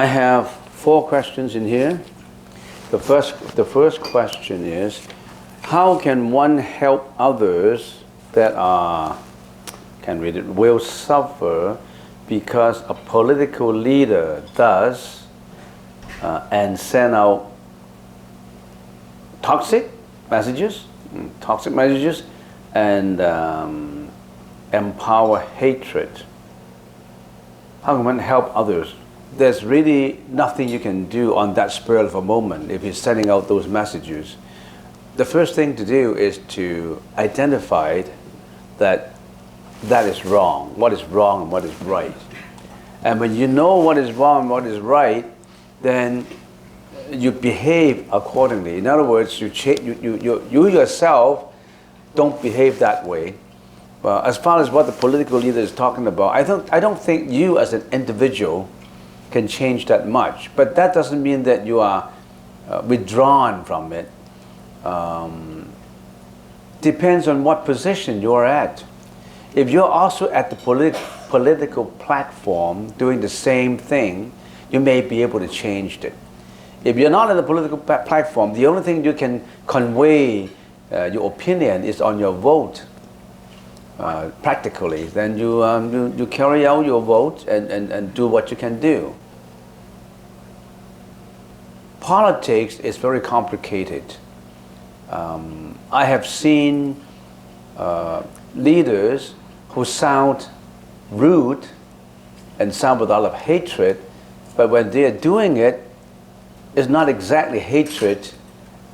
I have 4 questions in here. The first question is, how can one help others that will suffer because a political leader does and send out toxic messages and empower hatred? How can one help others? There's really nothing you can do on that spur of a moment if he's sending out those messages. The first thing to do is to identify that is wrong, what is wrong and what is right. And when you know what is wrong and what is right, then you behave accordingly. In other words, you yourself don't behave that way. As far as what the political leader is talking about, I don't think you as an individual can change that much. But that doesn't mean that you are withdrawn from it. Depends on what position you're at. If you're also at the political platform doing the same thing, you may be able to change it. If you're not in the political platform, the only thing you can convey your opinion is on your vote. Practically, then you carry out your vote and do what you can do. Politics is very complicated. I have seen leaders who sound rude and sound with a lot of hatred, but when they are doing it, it's not exactly hatred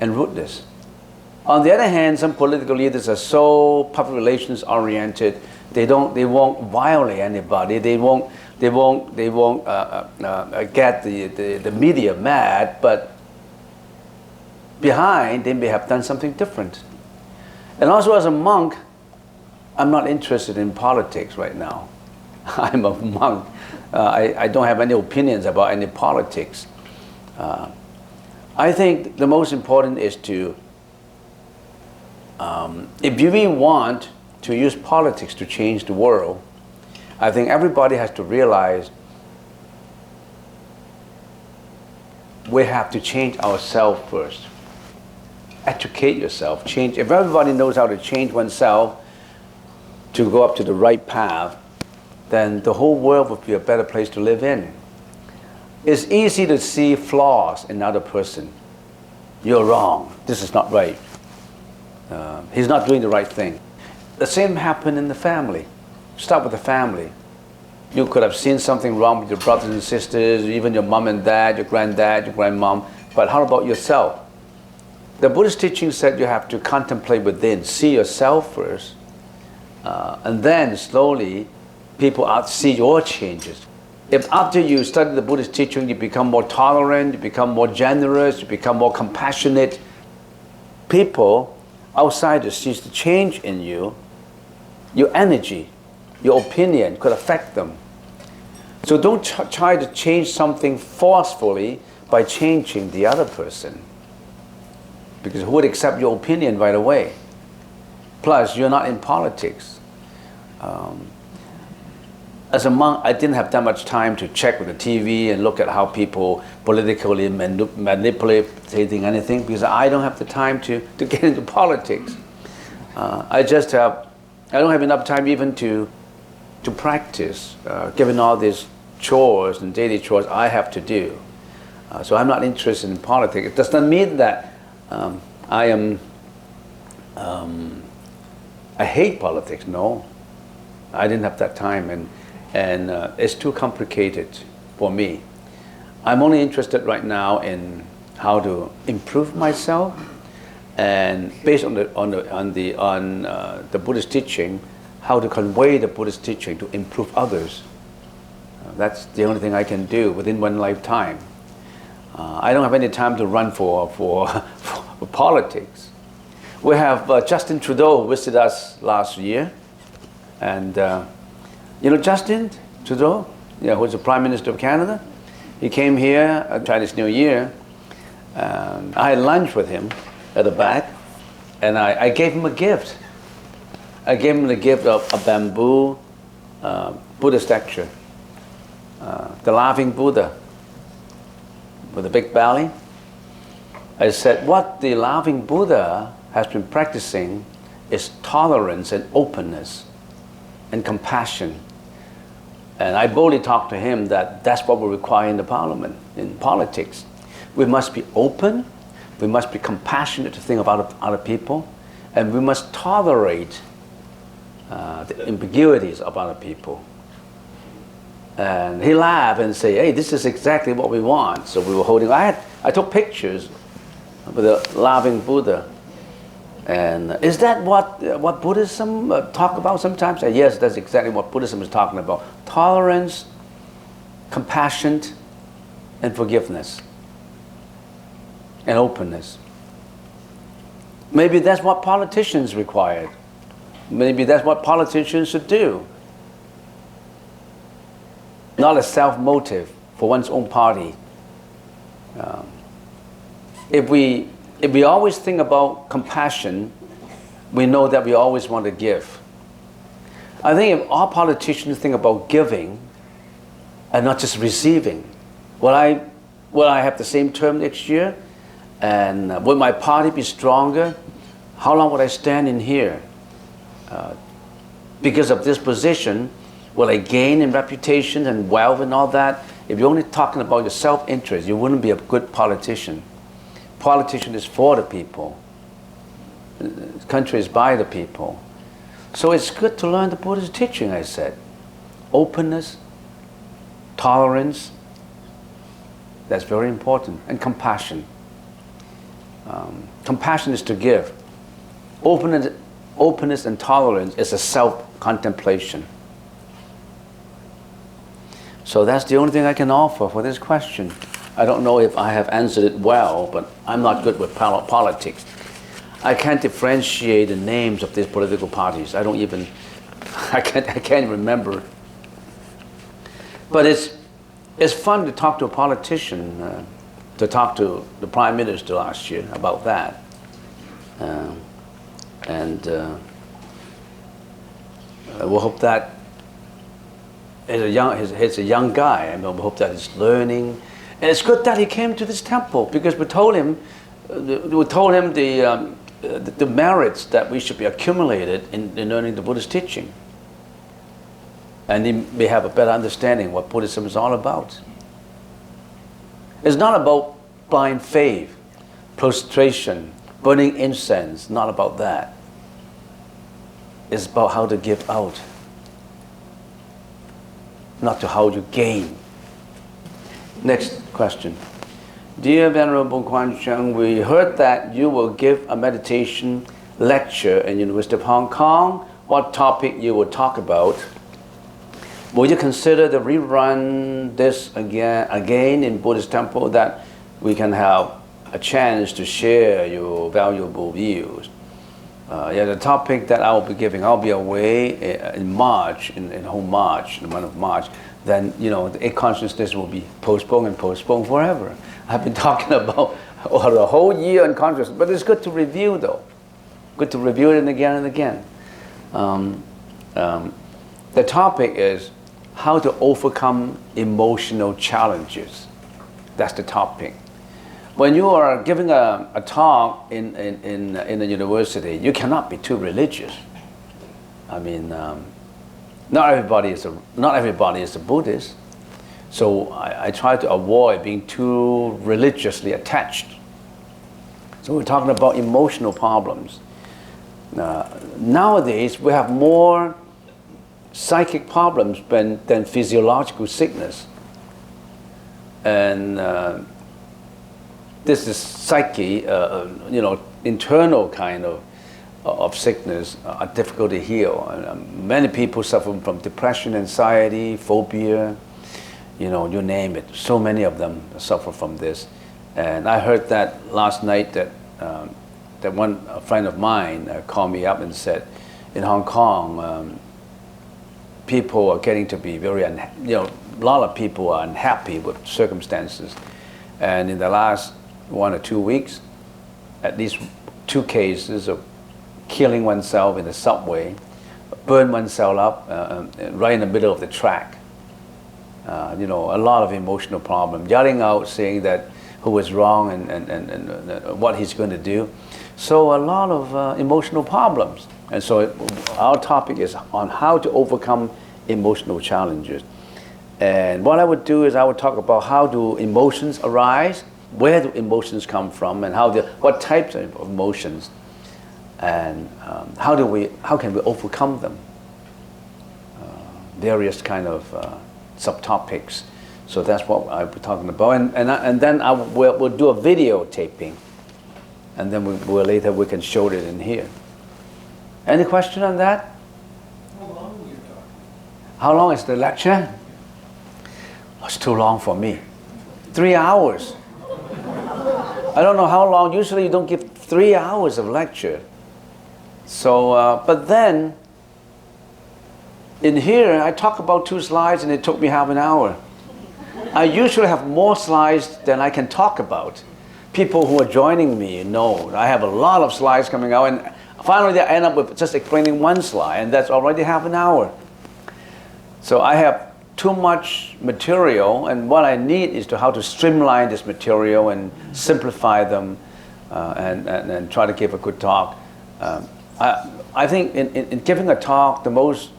and rudeness. On the other hand, some political leaders are so public relations oriented. They won't violate anybody. They won't get the media mad. But behind, they may have done something different. And also, as a monk, I'm not interested in politics right now. I'm a monk. I don't have any opinions about any politics. I think the most important is to. If you really want to use politics to change the world, I think everybody has to realize we have to change ourselves first. Educate yourself, change. If everybody knows how to change oneself to go up to the right path, then the whole world would be a better place to live in. It's easy to see flaws in another person. You're wrong. This is not right. He's not doing the right thing. The same happened in the family. Start with the family. You could have seen something wrong with your brothers and sisters, even your mom and dad, your granddad, your grandmom. But how about yourself? The Buddhist teaching said you have to contemplate within, see yourself first, and then slowly people see your changes. If after you study the Buddhist teaching, you become more tolerant, you become more generous, you become more compassionate, people outsiders sees the change in you, your energy, your opinion could affect them. So don't try to change something forcefully by changing the other person, because who would accept your opinion right away? Plus, you're not in politics. As a monk, I didn't have that much time to check with the TV and look at how people politically manipulating anything, because I don't have the time to get into politics. I don't have enough time even to practice, given all these chores and daily chores I have to do. So I'm not interested in politics. It does not mean that I hate politics. No, I didn't have that time, and it's too complicated for me. I'm only interested right now in how to improve myself, and based on the Buddhist teaching, how to convey the Buddhist teaching to improve others. That's the only thing I can do within one lifetime. I don't have any time to run for politics. We have Justin Trudeau visit us last year, and you know Justin Trudeau, who's the Prime Minister of Canada. He came here at Chinese New Year. I had lunch with him at the back, and I gave him a gift. I gave him the gift of a bamboo Buddha statue, the Laughing Buddha. with a big belly. I said, what the laughing Buddha has been practicing is tolerance and openness and compassion. And I boldly talked to him that that's what we require in the parliament, in politics. We must be open, we must be compassionate to think about other people, and we must tolerate the ambiguities of other people. And he laughed and said, hey, this is exactly what we want. So we were holding, I took pictures with the laughing Buddha. And is that what Buddhism talk about sometimes? Yes, that's exactly what Buddhism is talking about. Tolerance, compassion, and forgiveness, and openness. Maybe that's what politicians require. Maybe that's what politicians should do. Not a self-motive for one's own party. If we always think about compassion, we know that we always want to give. I think if all politicians think about giving and not just receiving, will I have the same term next year? And will my party be stronger? How long would I stand in here? Because of this position, will I gain in reputation and wealth and all that? If you're only talking about your self-interest, you wouldn't be a good politician. Politician is for the people. The country is by the people. So it's good to learn the Buddhist teaching, I said. Openness, tolerance, that's very important. And compassion. Compassion is to give. Openness and tolerance is a self-contemplation. So that's the only thing I can offer for this question. I don't know if I have answered it well, but I'm not good with politics. I can't differentiate the names of these political parties. I can't remember. But it's fun to talk to a politician, to talk to the Prime Minister last year about that. We'll hope that he's a young guy, and we hope that he's learning. And it's good that he came to this temple, because we told him the merits that we should be accumulated in learning the Buddhist teaching. And he may have a better understanding what Buddhism is all about. It's not about blind faith, prostration, burning incense, not about that. It's about how to give out, not to how you gain. Next question. Dear Venerable Guan Cheng, we heard that you will give a meditation lecture in University of Hong Kong. What topic you will talk about? Will you consider to rerun this again in Buddhist temple, that we can have a chance to share your valuable views? The topic that I will be giving, I'll be away in March, in whole March, in the month of March. Then, the eight consciousness will be postponed forever. I've been talking about the whole year on consciousness, but it's good to review, though. Good to review it again and again. The topic is how to overcome emotional challenges. That's the topic. When you are giving a talk in a university, you cannot be too religious. I mean, not everybody is a Buddhist, so I try to avoid being too religiously attached. So we're talking about emotional problems. Nowadays, we have more psychic problems than physiological sickness, and this is psyche, internal kind of sickness, are difficult to heal. Many people suffer from depression, anxiety, phobia, you name it. So many of them suffer from this. And I heard that last night that a friend of mine called me up and said, in Hong Kong, people are getting to be very unhappy. A lot of people are unhappy with circumstances. And in the last 1 or 2 weeks, at least 2 cases of killing oneself in the subway, burn oneself up right in the middle of the track. A lot of emotional problem, yelling out, saying that who is wrong and what he's going to do. So a lot of emotional problems. And so our topic is on how to overcome emotional challenges. And what I would do is I would talk about how do emotions arise, where do emotions come from, and what types of emotions, and how can we overcome them. Various kind of subtopics. So that's what I'll be talking about. And then we'll do a video taping, and then later we can show it in here. Any question on that? How long are you talking? How long is the lecture? Oh, it's too long for me. 3 hours. I don't know how long. Usually you don't give 3 hours of lecture. So, but then, in here, I talk about 2 slides and it took me half an hour. I usually have more slides than I can talk about. People who are joining me know I have a lot of slides coming out, and finally I end up with just explaining 1 slide, and that's already half an hour. So I have too much material, and what I need is how to streamline this material and simplify them, and try to give a good talk. I think in giving a talk, the most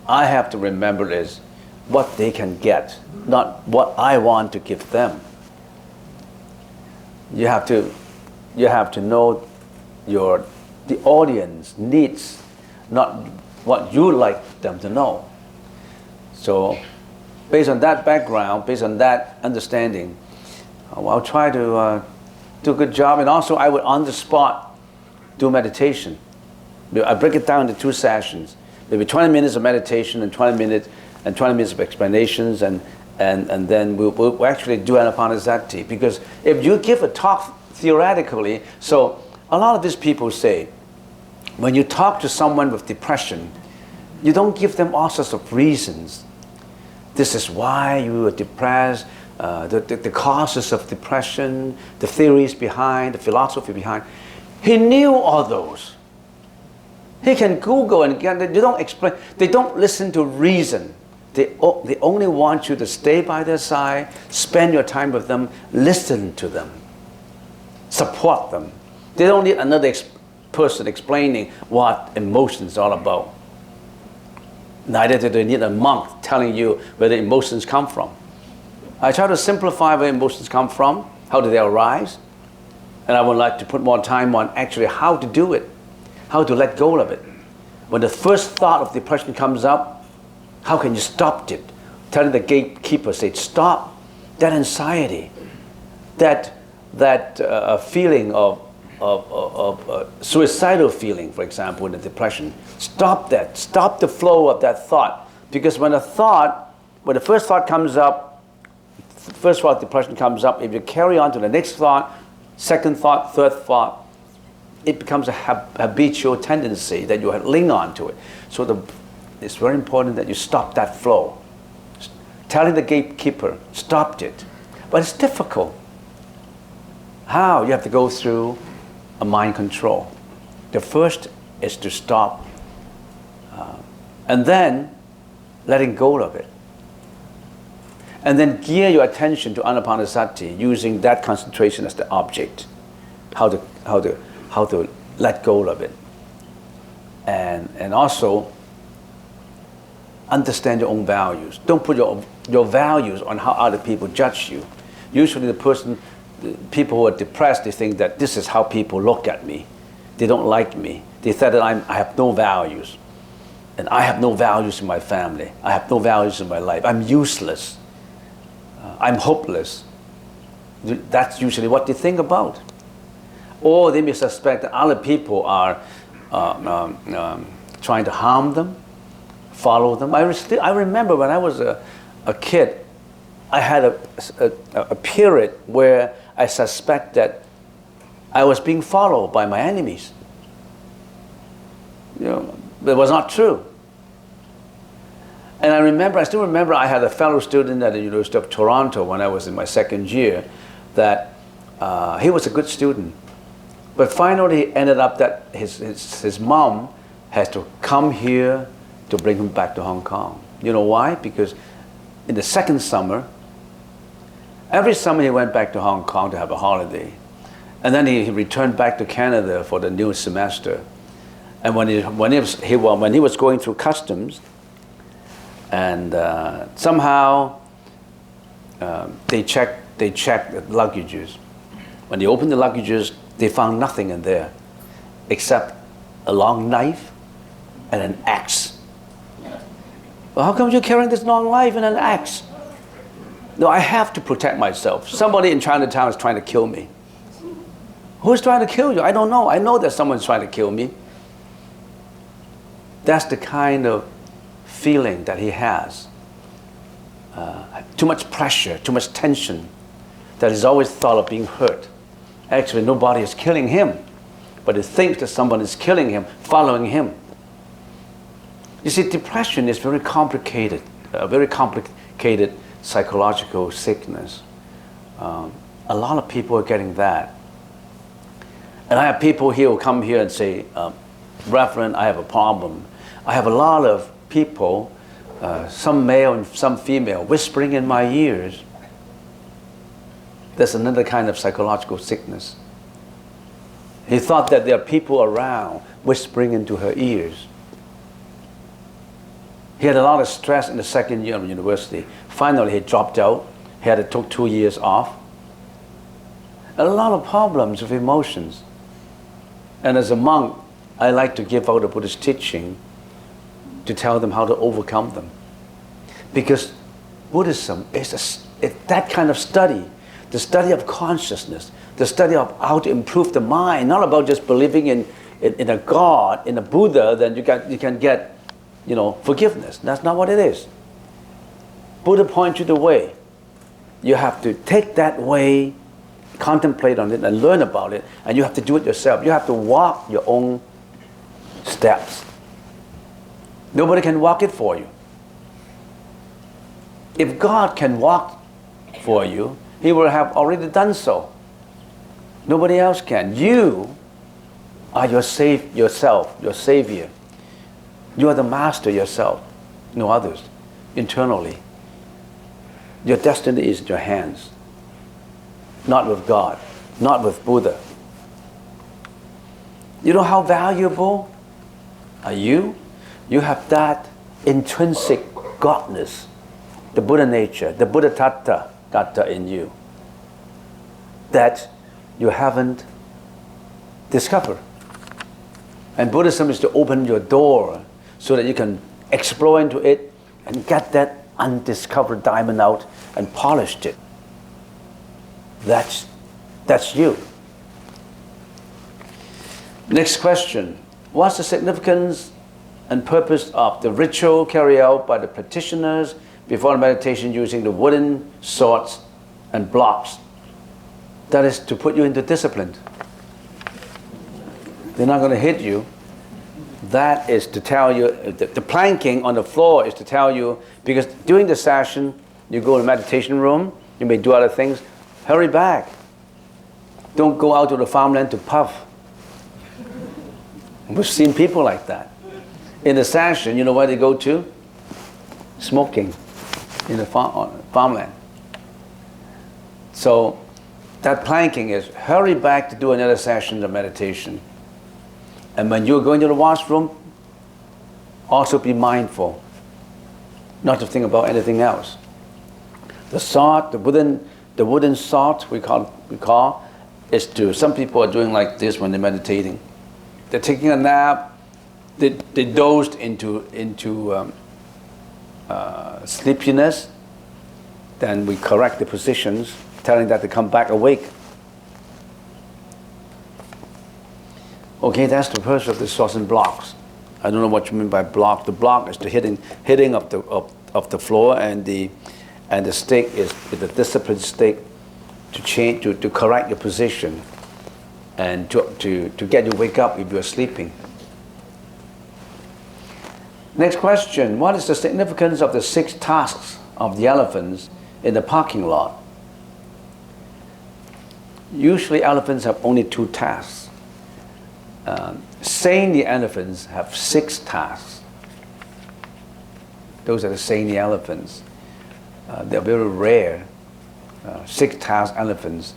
I have to remember is what they can get, not what I want to give them. You have to know the audience needs, not what you like them to know. So based on that background, based on that understanding, I'll try to do a good job. And also I would on the spot do meditation. I break it down into 2 sessions. Maybe 20 minutes of meditation and 20 minutes of explanations, and then we'll actually do anapanasati. Because if you give a talk theoretically, so a lot of these people say, when you talk to someone with depression, you don't give them all sorts of reasons. This is why you are depressed, the causes of depression, the theories behind, the philosophy behind. He knew all those. He can Google and get it. They don't explain. They don't listen to reason. They only want you to stay by their side, spend your time with them, listen to them, support them. They don't need another person explaining what emotions is all about. Neither do they need a monk telling you where the emotions come from. I try to simplify where emotions come from, how do they arise, and I would like to put more time on actually how to do it, how to let go of it. When the first thought of depression comes up, how can you stop it? Telling the gatekeeper, say, stop that anxiety, that feeling of suicidal feeling, for example, in the depression. Stop that. Stop the flow of that thought. Because when the first thought comes up, first thought depression comes up, if you carry on to the next thought, second thought, third thought, it becomes a habitual tendency that you cling on to it. So it's very important that you stop that flow. Telling the gatekeeper, stopped it. But it's difficult. How? You have to go through a mind control. The first is to stop, and then letting go of it. And then gear your attention to anapanasati, using that concentration as the object. How to let go of it. And also understand your own values. Don't put your values on how other people judge you. Usually people who are depressed, they think that this is how people look at me. They don't like me. They said that I have no values. And I have no values in my family. I have no values in my life. I'm useless. I'm hopeless. That's usually what they think about. Or they may suspect that other people are trying to harm them, follow them. I remember when I was a kid, I had a period where I suspect that I was being followed by my enemies. It was not true. And I still remember I had a fellow student at the University of Toronto when I was in my 2nd year that he was a good student. But finally it ended up that his mom has to come here to bring him back to Hong Kong. You know why? Because in the 2nd summer, Every summer he went back to Hong Kong to have a holiday. And then he returned back to Canada for the new semester. And when he was going through customs, and somehow they checked the luggages. When they opened the luggages, they found nothing in there except a long knife and an axe. Well, how come you're carrying this long knife and an axe? No, I have to protect myself. Somebody in Chinatown is trying to kill me. Who's trying to kill you? I don't know. I know that someone's trying to kill me. That's the kind of feeling that he has. Too much pressure, too much tension, that he's always thought of being hurt. Actually, nobody is killing him, but he thinks that someone is killing him, following him. You see, depression is very complicated, a very complicated psychological sickness. A lot of people are getting that. And I have people here who come here and say, Reverend, I have a problem. I have a lot of people, some male and some female, whispering in my ears. That's another kind of psychological sickness. He thought that there are people around whispering into her ears. He had a lot of stress in the second year of university. Finally, he dropped out. He had to take 2 years off. A lot of problems with emotions. And as a monk, I like to give out a Buddhist teaching to tell them how to overcome them. Because Buddhism is that kind of study, the study of consciousness, the study of how to improve the mind, not about just believing in a God, in a Buddha, then you can get forgiveness. That's not what it is. Buddha points you the way. You have to take that way, contemplate on it, and learn about it, and you have to do it yourself. You have to walk your own steps. Nobody can walk it for you. If God can walk for you, He will have already done so. Nobody else can. You are your savior. You are the master yourself, no others, internally. Your destiny is in your hands, not with God, not with Buddha. You know how valuable are you? You have that intrinsic godness, the Buddha nature, the Buddha tattva in you, that you haven't discovered. And Buddhism is to open your door so that you can explore into it and get that undiscovered diamond out and polish it. That's you. Next question. What's the significance and purpose of the ritual carried out by the practitioners before meditation using the wooden swords and blocks? That is to put you into discipline. They're not going to hit you. That is to tell you, the planking on the floor is to tell you, because during the session, you go to the meditation room, you may do other things, hurry back. Don't go out to the farmland to puff. We've seen people like that. In the session, you know where they go to? Smoking in the farmland. So that planking is hurry back to do another session of meditation. And when you're going to the washroom, also be mindful, not to think about anything else. The sword, the wooden sword we call, is to, some people are doing like this when they're meditating. They're taking a nap, they dozed into sleepiness, then we correct the positions, telling that to come back awake. Okay, that's the purpose of the swords and blocks. I don't know what you mean by block. The block is the hitting of the floor, and the stick is the disciplined stick to change, to correct your position, and to get you wake up if you're sleeping. Next question: what is the significance of the 6 tusks of the elephants in the parking lot? Usually, elephants have only 2 tusks. Saintly elephants have 6 tusks. Those are the saintly elephants. They're very rare. six-tusk elephants,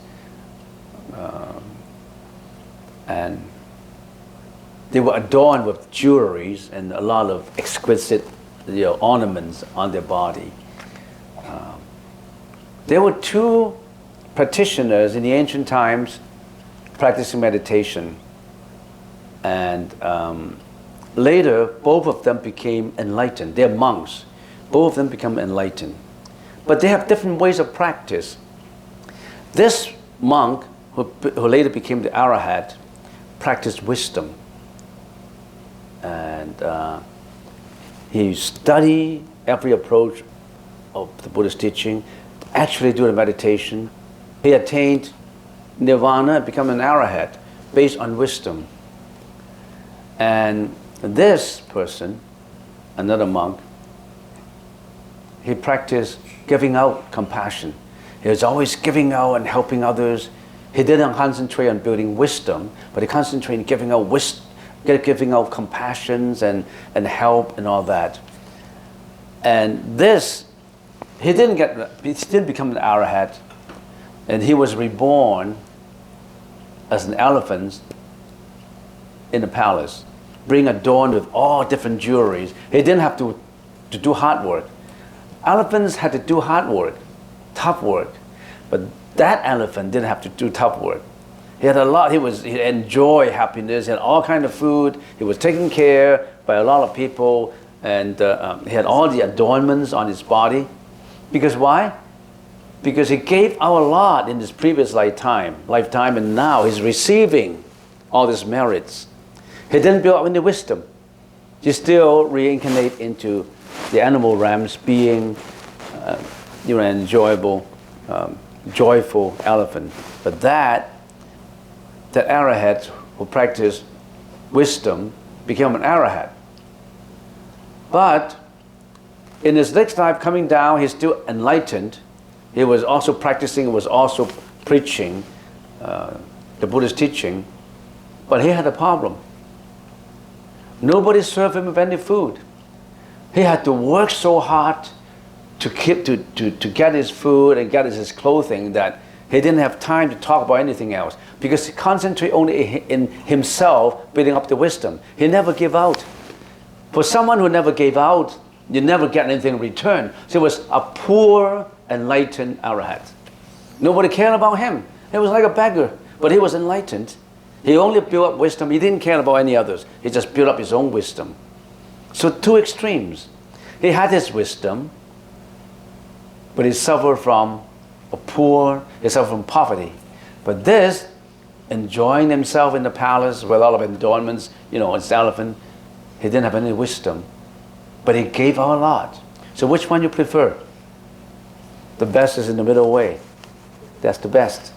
and they were adorned with jewelries and a lot of exquisite ornaments on their body. There were two practitioners in the ancient times practicing meditation, and later both of them became enlightened. They're monks. Both of them become enlightened. But they have different ways of practice. This monk, who later became the Arahat, practiced wisdom. And he studied every approach of the Buddhist teaching, actually do the meditation. He attained nirvana and become an Arahat based on wisdom. And this person, another monk, he practiced giving out compassion. He was always giving out and helping others. He didn't concentrate on building wisdom, but he concentrated on giving out wisdom, giving out compassions and help and all that. And this, he didn't become an Arahat, and he was reborn as an elephant in the palace, being adorned with all different jewelries. He didn't have to do hard work. Elephants had to do hard work, tough work, but that elephant didn't have to do tough work. He had a lot. He enjoyed happiness. He had all kind of food. He was taken care by a lot of people, and he had all the adornments on his body. Because why? Because he gave out a lot in his previous lifetime, and now he's receiving all these merits. He didn't build up any wisdom. He still reincarnate into the animal realms, being an enjoyable, joyful elephant. But that Arahat who practiced wisdom became an Arahat. But in his next life coming down, he's still enlightened. He was also practicing, was also preaching the Buddhist teaching, but he had a problem. Nobody served him with any food. He had to work so hard to get his food and get his clothing that he didn't have time to talk about anything else, because he concentrated only in himself, building up the wisdom. He never gave out. For someone who never gave out, you never get anything in return. So he was a poor, enlightened Arahat. Nobody cared about him. He was like a beggar, but he was enlightened. He only built up wisdom. He didn't care about any others. He just built up his own wisdom. So two extremes. He had his wisdom, but he suffered from he suffered from poverty. But this, enjoying himself in the palace with all of adornments, his elephant, he didn't have any wisdom, but he gave out a lot. So which one you prefer? The best is in the middle way. That's the best.